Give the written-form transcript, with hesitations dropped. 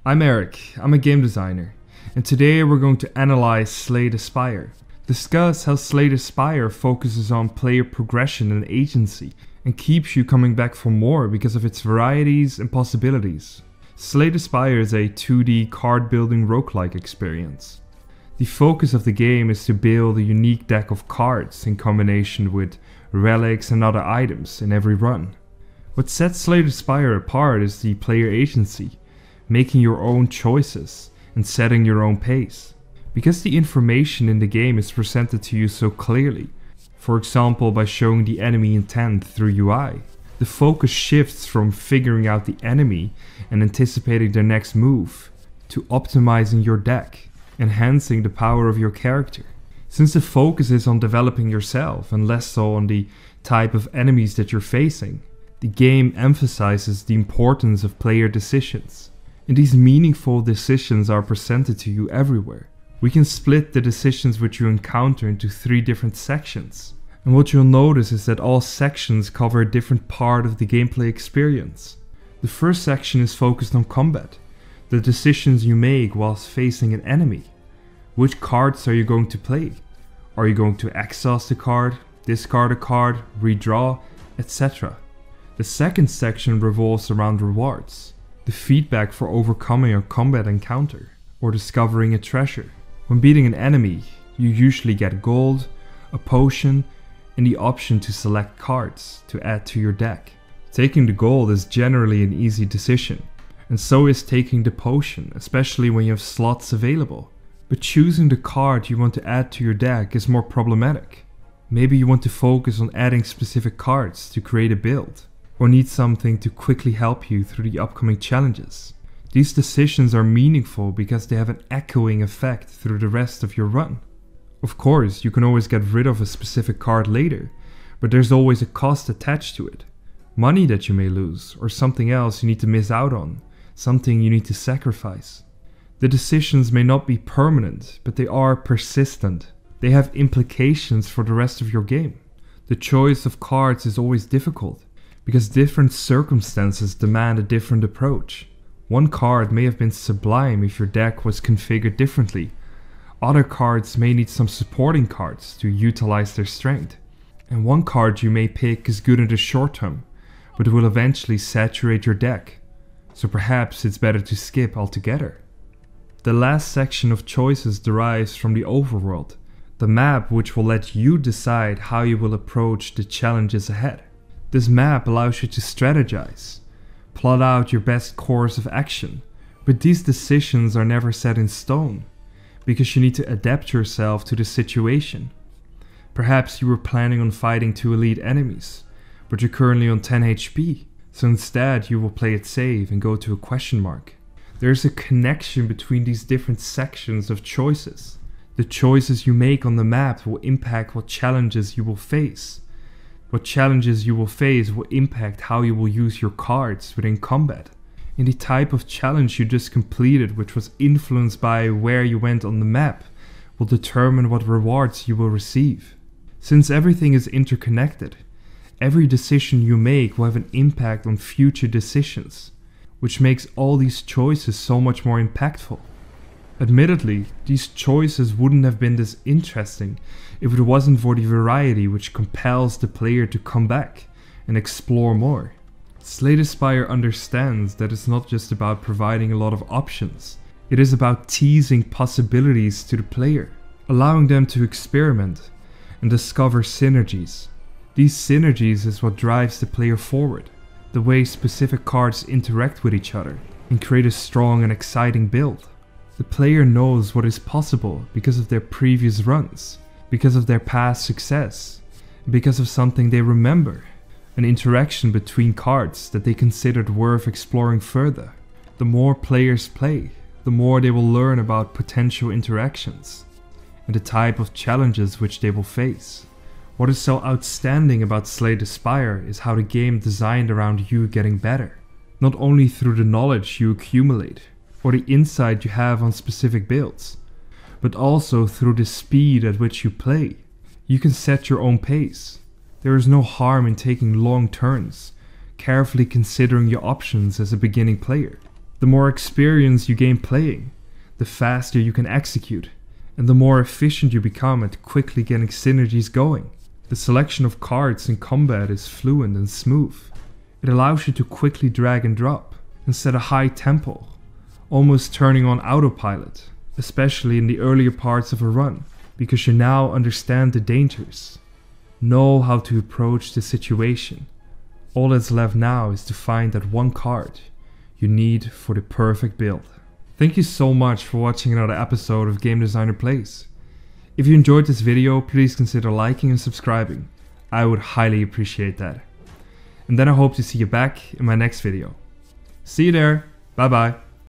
I'm Eric, I'm a game designer, and today we're going to analyze Slay the Spire. Discuss how Slay the Spire focuses on player progression and agency, and keeps you coming back for more because of its varieties and possibilities. Slay the Spire is a 2D card building roguelike experience. The focus of the game is to build a unique deck of cards in combination with relics and other items in every run. What sets Slay the Spire apart is the player agency, making your own choices and setting your own pace. Because the information in the game is presented to you so clearly, for example by showing the enemy intent through UI, the focus shifts from figuring out the enemy and anticipating their next move, to optimizing your deck, enhancing the power of your character. Since the focus is on developing yourself and less so on the type of enemies that you're facing, the game emphasizes the importance of player decisions. And these meaningful decisions are presented to you everywhere. We can split the decisions which you encounter into 3 different sections. And what you'll notice is that all sections cover a different part of the gameplay experience. The first section is focused on combat, the decisions you make whilst facing an enemy. Which cards are you going to play? Are you going to exhaust a card, discard a card, redraw, etc. The second section revolves around rewards. The feedback for overcoming a combat encounter, or discovering a treasure. When beating an enemy, you usually get gold, a potion, and the option to select cards to add to your deck. Taking the gold is generally an easy decision, and so is taking the potion, especially when you have slots available. But choosing the card you want to add to your deck is more problematic. Maybe you want to focus on adding specific cards to create a build, or need something to quickly help you through the upcoming challenges. These decisions are meaningful because they have an echoing effect through the rest of your run. Of course, you can always get rid of a specific card later, but there's always a cost attached to it. Money that you may lose, or something else you need to miss out on, something you need to sacrifice. The decisions may not be permanent, but they are persistent. They have implications for the rest of your game. The choice of cards is always difficult, because different circumstances demand a different approach. One card may have been sublime if your deck was configured differently. Other cards may need some supporting cards to utilize their strength. And one card you may pick is good in the short term, but will eventually saturate your deck. So perhaps it's better to skip altogether. The last section of choices derives from the Overworld, the map which will let you decide how you will approach the challenges ahead. This map allows you to strategize, plot out your best course of action, but these decisions are never set in stone, because you need to adapt yourself to the situation. Perhaps you were planning on fighting 2 elite enemies, but you're currently on 10 HP, so instead you will play it safe and go to a question mark. There's a connection between these different sections of choices. The choices you make on the map will impact what challenges you will face. What challenges you will face will impact how you will use your cards within combat. And the type of challenge you just completed, which was influenced by where you went on the map, will determine what rewards you will receive. Since everything is interconnected, every decision you make will have an impact on future decisions, which makes all these choices so much more impactful. Admittedly, these choices wouldn't have been this interesting if it wasn't for the variety which compels the player to come back and explore more. Slay the Spire understands that it's not just about providing a lot of options, it is about teasing possibilities to the player, allowing them to experiment and discover synergies. These synergies is what drives the player forward, the way specific cards interact with each other and create a strong and exciting build. The player knows what is possible because of their previous runs, because of their past success, because of something they remember, an interaction between cards that they considered worth exploring further. The more players play, the more they will learn about potential interactions and the type of challenges which they will face. What is so outstanding about Slay the Spire is how the game designed around you getting better, not only through the knowledge you accumulate, or the insight you have on specific builds, but also through the speed at which you play. You can set your own pace. There is no harm in taking long turns, carefully considering your options as a beginning player. The more experience you gain playing, the faster you can execute, and the more efficient you become at quickly getting synergies going. The selection of cards in combat is fluent and smooth. It allows you to quickly drag and drop and set a high tempo, almost turning on autopilot, especially in the earlier parts of a run, because you now understand the dangers, know how to approach the situation. All that's left now is to find that one card you need for the perfect build. Thank you so much for watching another episode of Game Designer Plays. If you enjoyed this video, please consider liking and subscribing. I would highly appreciate that. And then I hope to see you back in my next video. See you there. Bye bye.